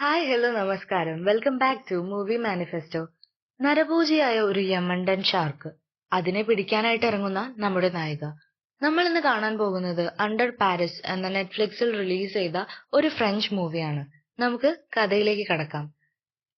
Hi hello നമസ്കാരം welcome back to movie manifesto. നരഭോജിയായ ഒരു യമണ്ടൻ ഷാർക്ക്, അതിനെ പിടിക്കാനായിട്ട് ഇറങ്ങുന്ന നമ്മുടെ നായിക. നമ്മൾ ഇന്ന് കാണാൻ പോകുന്നത് അണ്ടർ പാരിസ് എന്ന നെറ്റ്ഫ്ലിക്സിൽ റിലീസ് ചെയ്ത ഒരു ഫ്രഞ്ച് മൂവിയാണ്. നമുക്ക് കഥയിലേക്ക് കടക്കാം.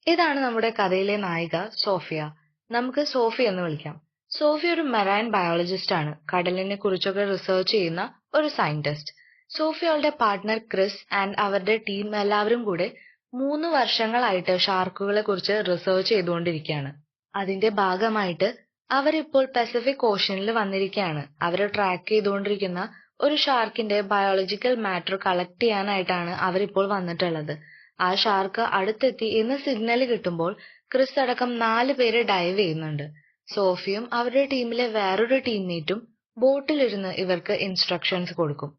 ഇതാണ് നമ്മുടെ കഥയിലെ നായിക സോഫിയ. നമുക്ക് സോഫി എന്ന് വിളിക്കാം. സോഫി ഒരു മെറൈൻ ബയോളജിസ്റ്റ് ആണ്. കടലിനെ കുറിച്ചൊക്കെ റിസർച്ച് ചെയ്യുന്ന ഒരു സയന്റിസ്റ്റ്. സോഫി അവളുടെ പാർട്ട്ണർ ക്രിസ് ആൻഡ് അവരുടെ ടീം എല്ലാവരും കൂടെ 3 വർഷങ്ങളായിട്ട് ഷാർക്കുകളെ കുറിച്ച് റിസർച്ച് ചെയ്തുകൊണ്ടിരിക്കുകയാണ്. അതിന്റെ ഭാഗമായിട്ട് അവരിപ്പോൾ പസഫിക് ഓഷ്യനിൽ വന്നിരിക്കുകയാണ്. അവരെ ട്രാക്ക് ചെയ്തുകൊണ്ടിരിക്കുന്ന ഒരു ഷാർക്കിന്റെ ബയോളജിക്കൽ മാറ്റർ കളക്ട് ചെയ്യാനായിട്ടാണ് അവരിപ്പോൾ വന്നിട്ടുള്ളത്. ആ ഷാർക്ക് അടുത്തെത്തി എന്ന് സിഗ്നൽ കിട്ടുമ്പോൾ ക്രിസ് അടക്കം 4 പേര് ഡൈവ് ചെയ്യുന്നുണ്ട്. സോഫിയും അവരുടെ ടീമിലെ വേറൊരു ടീംമേറ്റും ബോട്ടിലിരുന്ന് ഇവർക്ക് ഇൻസ്ട്രക്ഷൻസ് കൊടുക്കും.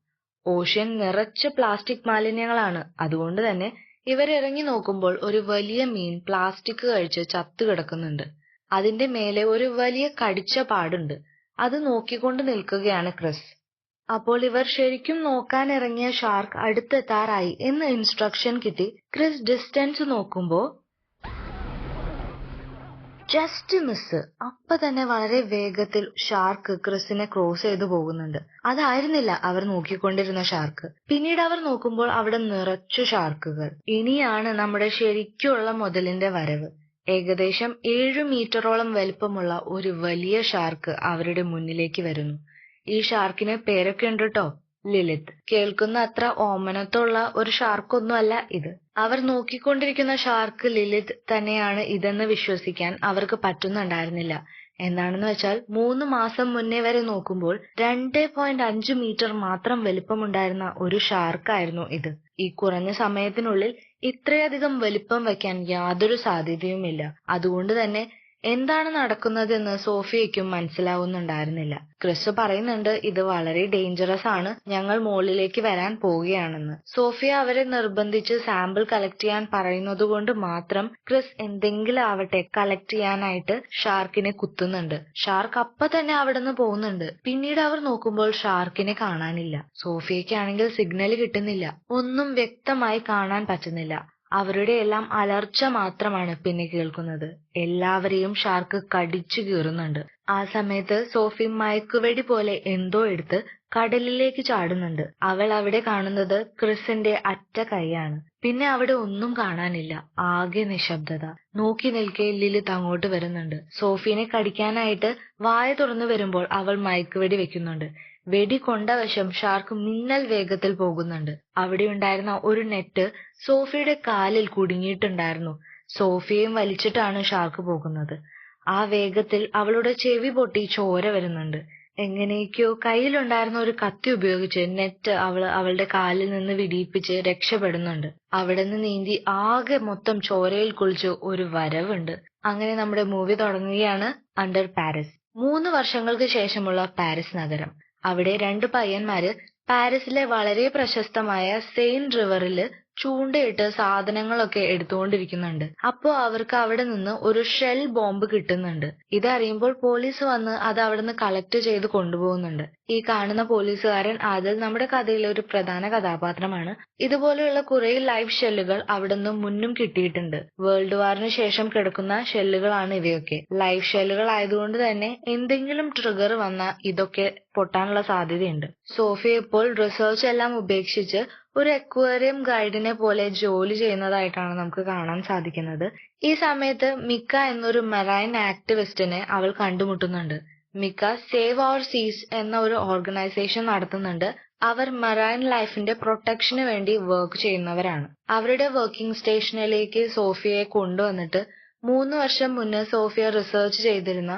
ഓഷ്യൻ നിറച്ച് പ്ലാസ്റ്റിക് മാലിന്യങ്ങളാണ്. അതുകൊണ്ട് തന്നെ ഇവരിറങ്ങി നോക്കുമ്പോൾ ഒരു വലിയ മീൻ പ്ലാസ്റ്റിക് കഴിച്ച് ചത്തു കിടക്കുന്നുണ്ട്. അതിന്റെ മേലെ ഒരു വലിയ കടിച്ച പാടുണ്ട്. അത് നോക്കിക്കൊണ്ട് നിൽക്കുകയാണ് ക്രിസ്. അപ്പോൾ ഇവർ ശരിക്കും നോക്കാനിറങ്ങിയ ഷാർക്ക് അടുത്തെത്താറായി എന്ന് ഇൻസ്ട്രക്ഷൻ കിട്ടി. ക്രിസ് ഡിസ്റ്റൻസ് നോക്കുമ്പോ ജസ്റ്റ് മിസ്. അപ്പൊ തന്നെ വളരെ വേഗത്തിൽ ഷാർക്ക് ക്രിസിനെ ക്രോസ് ചെയ്തു പോകുന്നുണ്ട്. അതായിരുന്നില്ല അവർ നോക്കിക്കൊണ്ടിരുന്ന ഷാർക്ക്. പിന്നീട് അവർ നോക്കുമ്പോൾ അവിടെ നിറച്ചു ഷാർക്കുകൾ. ഇനിയാണ് നമ്മുടെ ശരിക്കുള്ള മുതലിന്റെ വരവ്. ഏകദേശം 7 മീറ്ററോളം വലിപ്പമുള്ള ഒരു വലിയ ഷാർക്ക് അവരുടെ മുന്നിലേക്ക് വരുന്നു. ഈ ഷാർക്കിന് പേരൊക്കെ ഉണ്ട് ട്ടോ. ലിലിത്ത്. കേൾക്കുന്ന അത്ര ഓമനത്തുള്ള ഒരു ഷാർക്കൊന്നുമല്ല ഇത്. അവർ നോക്കിക്കൊണ്ടിരിക്കുന്ന ഷാർക്ക് ലിലിത്ത് തന്നെയാണ് ഇതെന്ന് വിശ്വസിക്കാൻ അവർക്ക് പറ്റുന്നുണ്ടായിരുന്നില്ല. എന്താണെന്ന് വെച്ചാൽ 3 മാസം മുന്നേ വരെ നോക്കുമ്പോൾ 2.5 മീറ്റർ മാത്രം വലിപ്പമുണ്ടായിരുന്ന ഒരു ഷാർക്കായിരുന്നു ഇത്. ഈ കുറഞ്ഞ സമയത്തിനുള്ളിൽ ഇത്രയധികം വലിപ്പം വയ്ക്കാൻ യാതൊരു സാധ്യതയുമില്ല. അതുകൊണ്ട് തന്നെ എന്താണ് നടക്കുന്നതെന്ന് സോഫിയയ്ക്കും മനസ്സിലാവുന്നുണ്ടായിരുന്നില്ല. ക്രിസ് പറയുന്നുണ്ട് ഇത് വളരെ ഡേഞ്ചറസ് ആണ്, ഞങ്ങൾ മുകളിലേക്ക് വരാൻ പോവുകയാണെന്ന്. സോഫിയ അവരെ നിർബന്ധിച്ച് സാമ്പിൾ കളക്ട് ചെയ്യാൻ പറയുന്നതുകൊണ്ട് മാത്രം ക്രിസ് എന്തെങ്കിലും ആവട്ടെ കളക്ട് ചെയ്യാനായിട്ട് ഷാർക്കിനെ കുത്തുന്നുണ്ട്. ഷാർക്ക് അപ്പൊ തന്നെ അവിടെ നിന്ന് പോകുന്നുണ്ട്. പിന്നീട് അവർ നോക്കുമ്പോൾ ഷാർക്കിനെ കാണാനില്ല. സോഫിയയ്ക്കാണെങ്കിൽ സിഗ്നൽ കിട്ടുന്നില്ല. ഒന്നും വ്യക്തമായി കാണാൻ പറ്റുന്നില്ല. അവരുടെ എല്ലാം അലർച്ച മാത്രമാണ് പിന്നെ കേൾക്കുന്നത്. എല്ലാവരെയും ഷാർക്ക് കടിച്ചു കീറുന്നുണ്ട്. ആ സമയത്ത് സോഫി മയക്കുവെടി പോലെ എന്തോ എടുത്ത് കടലിലേക്ക് ചാടുന്നുണ്ട്. അവൾ അവിടെ കാണുന്നത് ക്രിസിന്റെ അറ്റ കൈയാണ്. പിന്നെ അവിടെ ഒന്നും കാണാനില്ല. ആകെ നിശബ്ദത. നോക്കി നിൽക്കെ ലിലിത്ത് അങ്ങോട്ട് വരുന്നുണ്ട്. സോഫിനെ കടിക്കാനായിട്ട് വായ തുറന്നു വരുമ്പോൾ അവൾ മയക്കുവെടി വെക്കുന്നുണ്ട്. വെടി കൊണ്ട വശം ഷാർക്ക് മിന്നൽ വേഗത്തിൽ പോകുന്നുണ്ട്. അവിടെ ഉണ്ടായിരുന്ന ഒരു നെറ്റ് സോഫിയുടെ കാലിൽ കുടുങ്ങിയിട്ടുണ്ടായിരുന്നു. സോഫിയെയും വലിച്ചിട്ടാണ് ഷാർക്ക് പോകുന്നത്. ആ വേഗത്തിൽ അവളുടെ ചെവി പൊട്ടി ചോര വരുന്നുണ്ട്. എങ്ങനെയൊക്കെയോ കയ്യിലുണ്ടായിരുന്ന ഒരു കത്തി ഉപയോഗിച്ച് നെറ്റ് അവളുടെ കാലിൽ നിന്ന് വിടിയിപ്പിച്ച് രക്ഷപ്പെടുന്നുണ്ട്. അവിടെ നിന്ന് നീന്തി ആകെ മൊത്തം ചോരയിൽ കുളിച്ച് ഒരു വരവുണ്ട്. അങ്ങനെ നമ്മുടെ മൂവി തുടങ്ങുകയാണ്. Under Paris. 3 വർഷങ്ങൾക്ക് ശേഷമുള്ള പാരിസ് നഗരം. അവിടെ 2 പയ്യന്മാര് പാരീസിലെ വളരെ പ്രശസ്തമായ സെയിൻ റിവറില് ചൂണ്ടയിട്ട് സാധനങ്ങളൊക്കെ എടുത്തുകൊണ്ടിരിക്കുന്നുണ്ട്. അപ്പോ അവർക്ക് അവിടെ നിന്ന് ഒരു ഷെൽ ബോംബ് കിട്ടുന്നുണ്ട്. ഇതറിയുമ്പോൾ പോലീസ് വന്ന് അത് അവിടുന്ന് കളക്ട് ചെയ്ത് കൊണ്ടുപോകുന്നുണ്ട്. ഈ കാണുന്ന പോലീസുകാരൻ ആദിൽ നമ്മുടെ കഥയിലെ ഒരു പ്രധാന കഥാപാത്രമാണ്. ഇതുപോലെയുള്ള കുറെ ലൈവ് ഷെല്ലുകൾ അവിടുന്ന് മുന്നും കിട്ടിയിട്ടുണ്ട്. വേൾഡ് വാറിന് ശേഷം കിടക്കുന്ന ഷെല്ലുകളാണ് ഇവയൊക്കെ. ലൈവ് ഷെല്ലുകൾ ആയതുകൊണ്ട് തന്നെ എന്തെങ്കിലും ട്രിഗർ വന്നാൽ ഇതൊക്കെ പൊട്ടാനുള്ള സാധ്യതയുണ്ട്. സോഫിയ ഇപ്പോൾ റിസർച്ച് എല്ലാം ഉപേക്ഷിച്ച് ഒരു അക്വേറിയം ഗൈഡിനെ പോലെ ജോലി ചെയ്യുന്നതായിട്ടാണ് നമുക്ക് കാണാൻ സാധിക്കുന്നത്. ഈ സമയത്ത് മിക്ക എന്നൊരു മെറൈൻ ആക്ടിവിസ്റ്റിനെ അവൾ കണ്ടുമുട്ടുന്നുണ്ട്. മിക്ക സേവ് അവർ സീസ് എന്ന ഒരു ഓർഗനൈസേഷൻ നടത്തുന്നുണ്ട്. അവർ മറൈൻ ലൈഫിന്റെ പ്രൊട്ടക്ഷന് വേണ്ടി വർക്ക് ചെയ്യുന്നവരാണ്. അവരുടെ വർക്കിംഗ് സ്റ്റേഷനിലേക്ക് സോഫിയയെ കൊണ്ടുവന്നിട്ട് 3 വർഷം മുന്നേ സോഫിയ റിസർച്ച് ചെയ്തിരുന്ന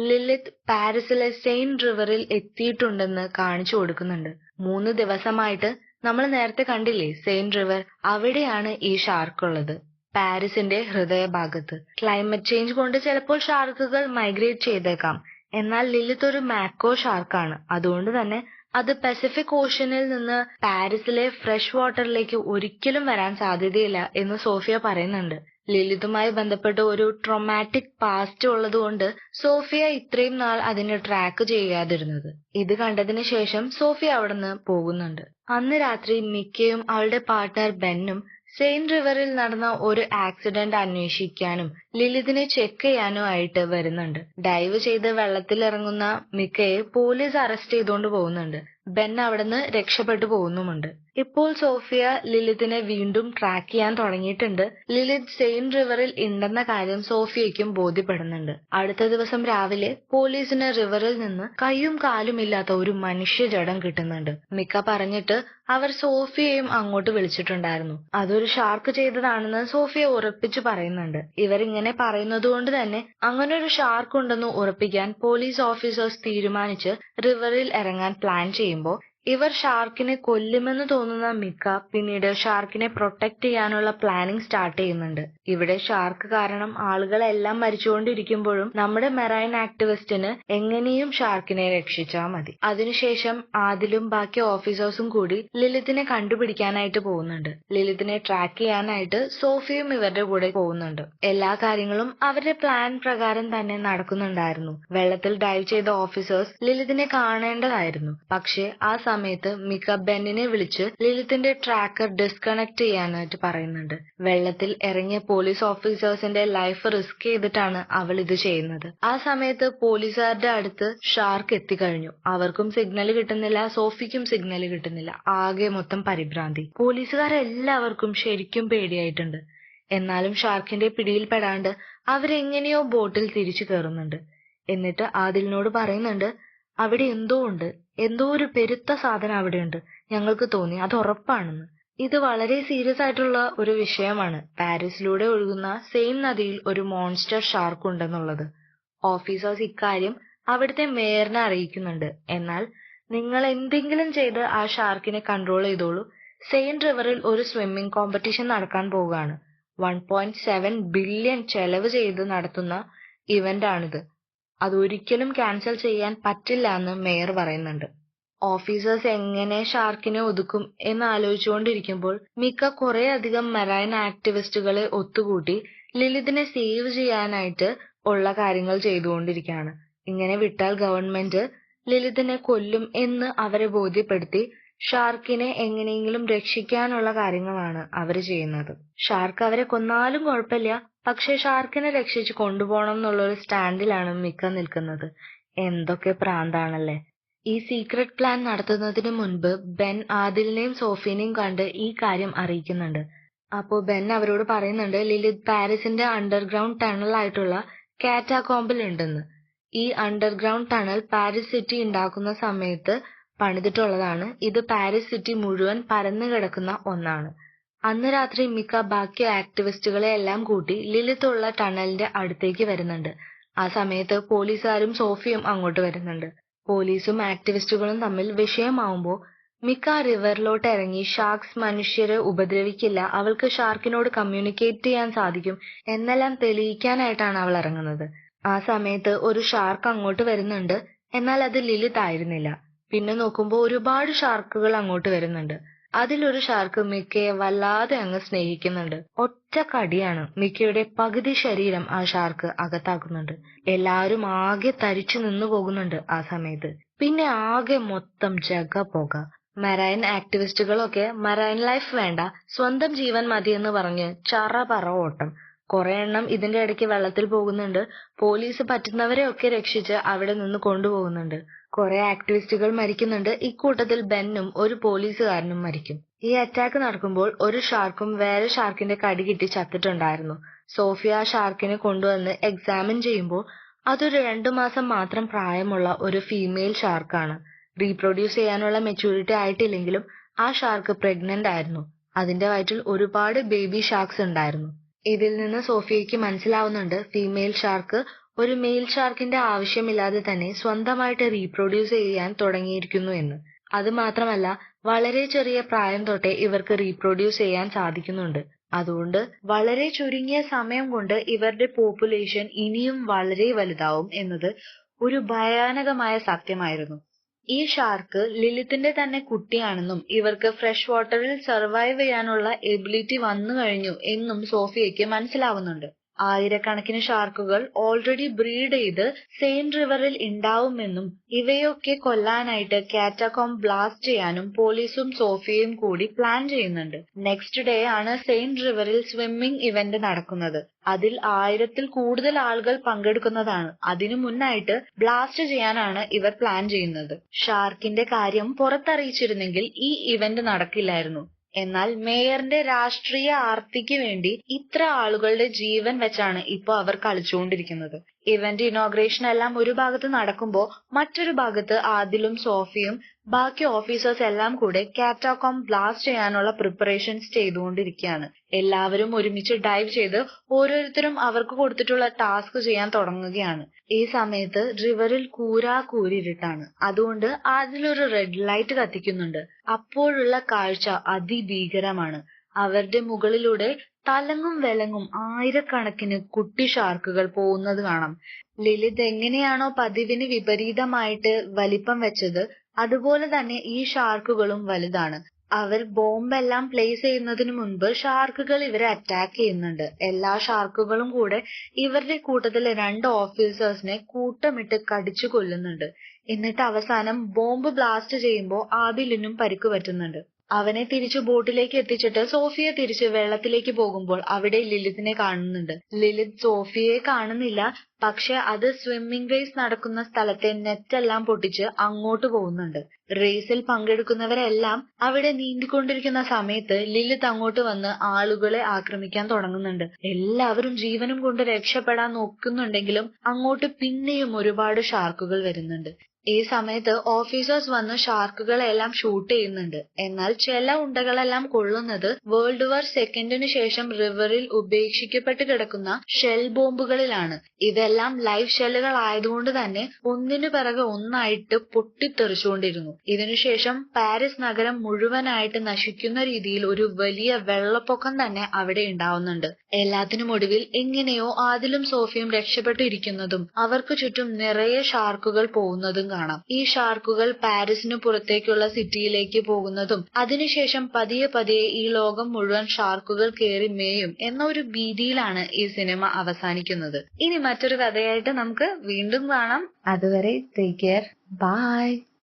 ലിലിത്ത് പാരീസിലെ സെയിൻ റിവറിൽ എത്തിയിട്ടുണ്ടെന്ന് കാണിച്ചു കൊടുക്കുന്നുണ്ട്. 3 ദിവസമായിട്ട് നമ്മൾ നേരത്തെ കണ്ടില്ലേ സെയിൻ റിവർ, അവിടെയാണ് ഈ ഷാർക്ക് ഉള്ളത്. പാരീസിന്റെ ഹൃദയഭാഗത്ത്. ക്ലൈമറ്റ് ചേഞ്ച് കൊണ്ട് ചിലപ്പോൾ ഷാർക്കുകൾ മൈഗ്രേറ്റ് ചെയ്തേക്കാം. എന്നാൽ ലിലിത്ത് ഒരു മാക്കോ ഷാർക്കാണ്. അതുകൊണ്ട് തന്നെ അത് പസഫിക് ഓഷ്യനിൽ നിന്ന് പാരീസിലെ ഫ്രഷ് വാട്ടറിലേക്ക് ഒരിക്കലും വരാൻ സാധ്യതയില്ല എന്ന് സോഫിയ പറയുന്നുണ്ട്. ലിലിത്തുമായി ബന്ധപ്പെട്ട് ഒരു ട്രോമാറ്റിക് പാസ്റ്റ് ഉള്ളതുകൊണ്ട് സോഫിയ ഇത്രയും നാൾ അതിനെ ട്രാക്ക് ചെയ്യാതിരുന്നത്. ഇത് കണ്ടതിന് ശേഷം സോഫിയ അവിടുന്ന് പോകുന്നുണ്ട്. അന്ന് രാത്രി മിക്കയും അവളുടെ പാർട്ട്ണർ ബെന്നും സെയിന്റ് റിവറിൽ നടന്ന ഒരു ആക്സിഡന്റ് അന്വേഷിക്കാനും ലിലിതിനെ ചെക്ക് ചെയ്യാനും ആയിട്ട് വരുന്നുണ്ട്. ഡൈവ് ചെയ്ത് വെള്ളത്തിലിറങ്ങുന്ന മിക്കയെ പോലീസ് അറസ്റ്റ് ചെയ്തുകൊണ്ട് പോകുന്നുണ്ട്. ബെൻ അവിടുന്ന് രക്ഷപ്പെട്ടു പോകുന്നുമുണ്ട്. ഇപ്പോൾ സോഫിയ ലിലിതിനെ വീണ്ടും ട്രാക്ക് ചെയ്യാൻ തുടങ്ങിയിട്ടുണ്ട്. ലിലിത് സെയിന്റ് റിവറിൽ ഉണ്ടെന്ന കാര്യം സോഫിയയ്ക്കും ബോധ്യപ്പെടുന്നുണ്ട്. അടുത്ത ദിവസം രാവിലെ പോലീസിന് റിവറിൽ നിന്ന് കൈയും കാലും ഇല്ലാത്ത ഒരു മനുഷ്യജടം കിട്ടുന്നുണ്ട്. മിക്ക പറഞ്ഞിട്ട് അവർ സോഫിയയും അങ്ങോട്ട് വിളിച്ചിട്ടുണ്ടായിരുന്നു. അതൊരു ഷാർക്ക് ചെയ്തതാണെന്ന് സോഫിയ ഉറപ്പിച്ചു പറയുന്നുണ്ട്. ഇവരിങ്ങനെ പറയുന്നത് കൊണ്ട് തന്നെ അങ്ങനെ ഒരു ഷാർക്ക് ഉണ്ടെന്ന് ഉറപ്പിക്കാൻ പോലീസ് ഓഫീസേഴ്സ് തീരുമാനിച്ച് റിവറിൽ ഇറങ്ങാൻ പ്ലാൻ ചെയ്യുമ്പോൾ ഇവർ ഷാർക്കിനെ കൊല്ലുമെന്ന് തോന്നുന്ന മിക്ക പിന്നീട് ഷാർക്കിനെ പ്രൊട്ടക്ട് ചെയ്യാനുള്ള പ്ലാനിംഗ് സ്റ്റാർട്ട് ചെയ്യുന്നുണ്ട്. ഇവിടെ ഷാർക്ക് കാരണം ആളുകളെല്ലാം മരിച്ചുകൊണ്ടിരിക്കുമ്പോഴും നമ്മുടെ മെറൈൻ ആക്ടിവിസ്റ്റിന് എങ്ങനെയും ഷാർക്കിനെ രക്ഷിച്ചാൽ മതി. അതിനുശേഷം ആദിലും ബാക്കി ഓഫീസേഴ്സും കൂടി ലിലിതിനെ കണ്ടുപിടിക്കാനായിട്ട് പോകുന്നുണ്ട്. ലിലിതിനെ ട്രാക്ക് ചെയ്യാനായിട്ട് സോഫിയും ഇവരുടെ കൂടെ പോകുന്നുണ്ട്. എല്ലാ കാര്യങ്ങളും അവരുടെ പ്ലാൻ പ്രകാരം തന്നെ നടക്കുന്നുണ്ടായിരുന്നു. വെള്ളത്തിൽ ഡൈവ് ചെയ്ത ഓഫീസേഴ്സ് ലിലിതിനെ കാണേണ്ടതായിരുന്നു. പക്ഷേ ആ സമയത്ത് മിക്ക ബെന്നിനെ വിളിച്ച് ലിലിത്തിന്റെ ട്രാക്കർ ഡിസ്കണക്ട് ചെയ്യാനായിട്ട് പറയുന്നുണ്ട്. വെള്ളത്തിൽ ഇറങ്ങിയ പോലീസ് ഓഫീസേഴ്സിന്റെ ലൈഫ് റിസ്ക് ചെയ്തിട്ടാണ് അവൾ ഇത് ചെയ്യുന്നത്. ആ സമയത്ത് പോലീസുകാരുടെ അടുത്ത് ഷാർക്ക് എത്തിക്കഴിഞ്ഞു. അവർക്കും സിഗ്നൽ കിട്ടുന്നില്ല, സോഫിക്കും സിഗ്നൽ കിട്ടുന്നില്ല. ആകെ മൊത്തം പരിഭ്രാന്തി. പോലീസുകാരെല്ലാവർക്കും ശരിക്കും പേടിയായിട്ടുണ്ട്. എന്നാലും ഷാർക്കിന്റെ പിടിയിൽപ്പെടാണ്ട് അവരെങ്ങനെയോ ബോട്ടിൽ തിരിച്ചു കയറുന്നുണ്ട്. എന്നിട്ട് ആദിലിനോട് പറയുന്നുണ്ട്, അവിടെ എന്തോ ഉണ്ട്, എന്തോ ഒരു പെരുത്ത സാധനം അവിടെയുണ്ട്, ഞങ്ങൾക്ക് തോന്നി, അത് ഉറപ്പാണെന്ന്. ഇത് വളരെ സീരിയസ് ആയിട്ടുള്ള ഒരു വിഷയമാണ്. പാരീസിലൂടെ ഒഴുകുന്ന സെയിൻ നദിയിൽ ഒരു മോൺസ്റ്റർ ഷാർക്ക് ഉണ്ടെന്നുള്ളത്. ഓഫീസേഴ്സ് ഇക്കാര്യം അവിടുത്തെ മേയറിനെ അറിയിക്കുന്നുണ്ട്. എന്നാൽ നിങ്ങൾ എന്തെങ്കിലും ചെയ്ത് ആ ഷാർക്കിനെ കൺട്രോൾ ചെയ്തോളൂ. സെയിന്റ് റിവറിൽ ഒരു സ്വിമ്മിംഗ് കോമ്പറ്റീഷൻ നടക്കാൻ പോവുകയാണ്. 1.7 ബില്യൺ ചെലവ് ചെയ്ത് നടത്തുന്ന ഇവന്റ് ആണിത്. അതൊരിക്കലും ക്യാൻസൽ ചെയ്യാൻ പറ്റില്ല എന്ന് മേയർ പറയുന്നുണ്ട്. ഓഫീസേഴ്സ് എങ്ങനെ ഷാർക്കിനെ ഒതുക്കും എന്ന് ആലോചിച്ചുകൊണ്ടിരിക്കുമ്പോൾ മിക്ക കുറെ അധികം മെറൈൻ ആക്ടിവിസ്റ്റുകളെ ഒത്തുകൂട്ടി ലിലിതിനെ സേവ് ചെയ്യാനായിട്ട് ഉള്ള കാര്യങ്ങൾ ചെയ്തുകൊണ്ടിരിക്കുകയാണ്. ഇങ്ങനെ വിട്ടാൽ ഗവൺമെന്റ് ലിലിതിനെ കൊല്ലും എന്ന് അവരെ ബോധ്യപ്പെടുത്തി ഷാർക്കിനെ എങ്ങനെയെങ്കിലും രക്ഷിക്കാനുള്ള കാര്യങ്ങളാണ് അവർ ചെയ്യുന്നത്. ഷാർക്ക് അവരെ കൊന്നാലും കുഴപ്പമില്ല, പക്ഷെ ഷാർക്കിനെ രക്ഷിച്ച് കൊണ്ടുപോകണം എന്നുള്ളൊരു സ്റ്റാൻഡിലാണ് മിക്ക നിൽക്കുന്നത്. എന്തൊക്കെ പ്രാന്താണല്ലേ. ഈ സീക്രട്ട് പ്ലാൻ നടത്തുന്നതിന് മുൻപ് ബെൻ ആദിലിനെയും സോഫിനെയും കണ്ട് ഈ കാര്യം അറിയിക്കുന്നുണ്ട്. അപ്പോ ബെൻ അവരോട് പറയുന്നുണ്ട് ലിലിത് പാരീസിന്റെ അണ്ടർഗ്രൗണ്ട് ടണൽ ആയിട്ടുള്ള കാറ്റാകോംബിൽ ഉണ്ടെന്ന്. ഈ അണ്ടർഗ്രൗണ്ട് ടണൽ പാരീസ് സിറ്റി ഉണ്ടാക്കുന്ന സമയത്ത് പണിതിട്ടുള്ളതാണ്. ഇത് പാരീസ് സിറ്റി മുഴുവൻ പരന്നു കിടക്കുന്ന ഒന്നാണ്. അന്ന് രാത്രി മിക്ക ബാക്കി ആക്ടിവിസ്റ്റുകളെ എല്ലാം കൂട്ടി ലിലിത് ഉള്ള ടണലിന്റെ അടുത്തേക്ക് വരുന്നുണ്ട്. ആ സമയത്ത് പോലീസുകാരും സോഫിയും അങ്ങോട്ട് വരുന്നുണ്ട്. പോലീസും ആക്ടിവിസ്റ്റുകളും തമ്മിൽ വിഷയമാവുമ്പോൾ മിക്ക റിവറിലോട്ട് ഇറങ്ങി ഷാർക്സ് മനുഷ്യരെ ഉപദ്രവിക്കില്ല, അവൾക്ക് ഷാർക്കിനോട് കമ്മ്യൂണിക്കേറ്റ് ചെയ്യാൻ സാധിക്കും എന്നെല്ലാം തെളിയിക്കാനായിട്ടാണ് അവൾ ഇറങ്ങുന്നത്. ആ സമയത്ത് ഒരു ഷാർക്ക് അങ്ങോട്ട് വരുന്നുണ്ട്. എന്നാൽ അത് ലിലിത് ആയിരുന്നില്ല. പിന്നെ നോക്കുമ്പോൾ ഒരുപാട് ഷാർക്കുകൾ അങ്ങോട്ട് വരുന്നുണ്ട്. അതിലൊരു ഷാർക്ക് മിക്കയെ വല്ലാതെ അങ്ങ് സ്നേഹിക്കുന്നുണ്ട്. ഒറ്റ കടിയാണ് മിക്കയുടെ പകുതി ശരീരം ആ ഷാർക്ക് അകത്താക്കുന്നുണ്ട്. എല്ലാവരും ആകെ തരിച്ചു നിന്നു പോകുന്നുണ്ട് ആ സമയത്ത്. പിന്നെ ആകെ മൊത്തം ജഗ പോക. മെറൈൻ ആക്ടിവിസ്റ്റുകളൊക്കെ മെറൈൻ ലൈഫ് വേണ്ട, സ്വന്തം ജീവൻ മതിയെന്ന് പറഞ്ഞ് ചറ പറ ഓട്ടം. കുറെ എണ്ണം ഇതിന്റെ ഇടയ്ക്ക് വെള്ളത്തിൽ പോകുന്നുണ്ട്. പോലീസ് പറ്റുന്നവരെ ഒക്കെ രക്ഷിച്ച് അവിടെ നിന്ന് കൊണ്ടുപോകുന്നുണ്ട്. കുറെ ആക്ടിവിസ്റ്റുകൾ മരിക്കുന്നുണ്ട്. ഇക്കൂട്ടത്തിൽ ബെന്നും ഒരു പോലീസുകാരനും മരിക്കും. ഈ അറ്റാക്ക് നടക്കുമ്പോൾ ഒരു ഷാർക്കും വേറെ ഷാർക്കിന്റെ കടി കിട്ടി ചത്തിട്ടുണ്ടായിരുന്നു. സോഫിയ ഷാർക്കിനെ കൊണ്ടുവന്ന് എക്സാമിൻ ചെയ്യുമ്പോൾ അതൊരു 2 മാസം മാത്രം പ്രായമുള്ള ഒരു ഫീമെയിൽ ഷാർക്കാണ്. റീപ്രൊഡ്യൂസ് ചെയ്യാനുള്ള മെച്യൂരിറ്റി ആയിട്ടില്ലെങ്കിലും ആ ഷാർക്ക് പ്രഗ്നന്റ് ആയിരുന്നു. അതിന്റെ വയറ്റിൽ ഒരുപാട് ബേബി ഷാർക്സ് ഉണ്ടായിരുന്നു. ഇതിൽ നിന്ന് സോഫിയയ്ക്ക് മനസ്സിലാവുന്നുണ്ട് ഫീമെയിൽ ഷാർക്ക് ഒരു മെയിൽ ഷാർക്കിന്റെ ആവശ്യമില്ലാതെ തന്നെ സ്വന്തമായിട്ട് റീപ്രൊഡ്യൂസ് ചെയ്യാൻ തുടങ്ങിയിരിക്കുന്നു എന്ന്. അത് മാത്രമല്ല വളരെ ചെറിയ പ്രായം തൊട്ടേ ഇവർക്ക് റീപ്രൊഡ്യൂസ് ചെയ്യാൻ സാധിക്കുന്നുണ്ട്. അതുകൊണ്ട് വളരെ ചുരുങ്ങിയ സമയം കൊണ്ട് ഇവരുടെ പോപ്പുലേഷൻ ഇനിയും വളരെ വലുതാവും എന്നത് ഒരു ഭയാനകമായ സത്യമായിരുന്നു. ഈ ഷാർക്ക് ലിലിത്തിന്റെ തന്നെ കുട്ടിയാണെന്നും ഇവർക്ക് ഫ്രഷ് വാട്ടറിൽ സർവൈവ് ചെയ്യാനുള്ള എബിലിറ്റി വന്നു കഴിഞ്ഞു എന്നും സോഫിയയ്ക്ക് മനസ്സിലാവുന്നുണ്ട്. ആയിരക്കണക്കിന് ഷാർക്കുകൾ ഓൾറെഡി ബ്രീഡ് ചെയ്ത് സെയിന്റ് റിവറിൽ ഉണ്ടാവുമെന്നും ഇവയൊക്കെ കൊല്ലാനായിട്ട് കാറ്റകോംബ് ബ്ലാസ്റ്റ് ചെയ്യാനും പോലീസും സോഫിയയും കൂടി പ്ലാൻ ചെയ്യുന്നുണ്ട്. നെക്സ്റ്റ് ഡേ ആണ് സെയിന്റ് റിവറിൽ സ്വിമ്മിംഗ് ഇവന്റ് നടക്കുന്നത്. അതിൽ 1000-ൽ കൂടുതൽ ആളുകൾ പങ്കെടുക്കുന്നതാണ്. അതിനു മുന്നായിട്ട് ബ്ലാസ്റ്റ് ചെയ്യാനാണ് ഇവർ പ്ലാൻ ചെയ്യുന്നത്. ഷാർക്കിന്റെ കാര്യം പുറത്തറിയിച്ചിരുന്നെങ്കിൽ ഈ ഇവന്റ് നടക്കില്ലായിരുന്നു. എന്നാൽ മേയറിന്റെ രാഷ്ട്രീയ ആർത്തിക്ക് വേണ്ടി ഇത്ര ആളുകളുടെ ജീവൻ വെച്ചാണ് ഇപ്പൊ അവർ കളിച്ചുകൊണ്ടിരിക്കുന്നത്. ഇവന്റ് ഇനോഗ്രേഷൻ എല്ലാം ഒരു ഭാഗത്ത് നടക്കുമ്പോ മറ്റൊരു ഭാഗത്ത് ആദിലും സോഫിയും ബാക്കി ഓഫീസേഴ്സ് എല്ലാം കൂടെ കാറ്റകോംബ് ബ്ലാസ്റ്റ് ചെയ്യാനുള്ള പ്രിപ്പറേഷൻസ് ചെയ്തുകൊണ്ടിരിക്കുകയാണ്. എല്ലാവരും ഒരുമിച്ച് ഡൈവ് ചെയ്ത് ഓരോരുത്തരും അവർക്ക് കൊടുത്തിട്ടുള്ള ടാസ്ക് ചെയ്യാൻ തുടങ്ങുകയാണ്. ഈ സമയത്ത് റിവറിൽ കൂരിരുട്ടാണ്. അതുകൊണ്ട് അതിലൊരു റെഡ് ലൈറ്റ് കത്തിക്കുന്നുണ്ട്. അപ്പോഴുള്ള കാഴ്ച അതിഭീകരമാണ്. അവരുടെ മുകളിലൂടെ തലങ്ങും വിലങ്ങും ആയിരക്കണക്കിന് കുട്ടി ഷാർക്കുകൾ പോകുന്നത് കാണാം. ലിലിത് എങ്ങനെയാണോ പതിവിന് വിപരീതമായിട്ട് വലിപ്പം വെച്ചത്, അതുപോലെ തന്നെ ഈ ഷാർക്കുകളും വലുതാണ്. അവർ ബോംബെല്ലാം പ്ലേസ് ചെയ്യുന്നതിന് മുൻപ് ഷാർക്കുകൾ ഇവരെ അറ്റാക്ക് ചെയ്യുന്നുണ്ട്. എല്ലാ ഷാർക്കുകളും കൂടെ ഇവരുടെ കൂട്ടത്തിലെ 2 ഓഫീസേഴ്സിനെ കൂട്ടമിട്ട് കടിച്ചു കൊല്ലുന്നുണ്ട്. എന്നിട്ട് അവസാനം ബോംബ് ബ്ലാസ്റ്റ് ചെയ്യുമ്പോൾ ആദിലിനും പരിക്ക് പറ്റുന്നുണ്ട്. അവനെ തിരിച്ചു ബോട്ടിലേക്ക് എത്തിച്ചിട്ട് സോഫിയ തിരിച്ച് വെള്ളത്തിലേക്ക് പോകുമ്പോൾ അവിടെ ലിലിത്തിനെ കാണുന്നുണ്ട്. ലിലിത് സോഫിയയെ കാണുന്നില്ല. പക്ഷെ അത് സ്വിമ്മിംഗ് റേസ് നടക്കുന്ന സ്ഥലത്തെ നെറ്റെല്ലാം പൊട്ടിച്ച് അങ്ങോട്ട് പോകുന്നുണ്ട്. റേസിൽ പങ്കെടുക്കുന്നവരെല്ലാം അവിടെ നീന്തിക്കൊണ്ടിരിക്കുന്ന സമയത്ത് ലിലിത് അങ്ങോട്ട് വന്ന് ആളുകളെ ആക്രമിക്കാൻ തുടങ്ങുന്നുണ്ട്. എല്ലാവരും ജീവനും കൊണ്ട് രക്ഷപ്പെടാൻ നോക്കുന്നുണ്ടെങ്കിലും അങ്ങോട്ട് പിന്നെയും ഒരുപാട് ഷാർക്കുകൾ വരുന്നുണ്ട്. ഈ സമയത്ത് ഓഫീസേഴ്സ് വന്ന് ഷാർക്കുകളെല്ലാം ഷൂട്ട് ചെയ്യുന്നുണ്ട്. എന്നാൽ ചില ഉണ്ടകളെല്ലാം കൊള്ളുന്നത് വേൾഡ് വാർ സെക്കൻഡിനു ശേഷം റിവറിൽ ഉപേക്ഷിക്കപ്പെട്ട് കിടക്കുന്ന ഷെൽ ബോംബുകളിലാണ്. ഇതെല്ലാം ലൈവ് ഷെല്ലുകൾ ആയതുകൊണ്ട് തന്നെ ഒന്നിനു പിറകെ ഒന്നായിട്ട് പൊട്ടിത്തെറിച്ചുകൊണ്ടിരുന്നു. ഇതിനുശേഷം പാരീസ് നഗരം മുഴുവനായിട്ട് നശിക്കുന്ന രീതിയിൽ ഒരു വലിയ വെള്ളപ്പൊക്കം തന്നെ അവിടെ ഉണ്ടാവുന്നുണ്ട്. എല്ലാത്തിനും ഒടുവിൽ എങ്ങനെയോ ആദിലും സോഫിയും രക്ഷപ്പെട്ടു ഇരിക്കുന്നതും അവർക്ക് ചുറ്റും നിറയെ ഷാർക്കുകൾ പോകുന്നതും കാണാം. ഈ ഷാർക്കുകൾ പാരീസിന് പുറത്തേക്കുള്ള സിറ്റിയിലേക്ക് പോകുന്നതും അതിനുശേഷം പതിയെ പതിയെ ഈ ലോകം മുഴുവൻ ഷാർക്കുകൾ കേറി മേയും എന്ന ഒരു ഭീതിയിലാണ് ഈ സിനിമ അവസാനിക്കുന്നത്. ഇനി മറ്റൊരു കഥയായിട്ട് നമുക്ക് വീണ്ടും കാണാം. അതുവരെ ടേക്ക് കെയർ. ബൈ.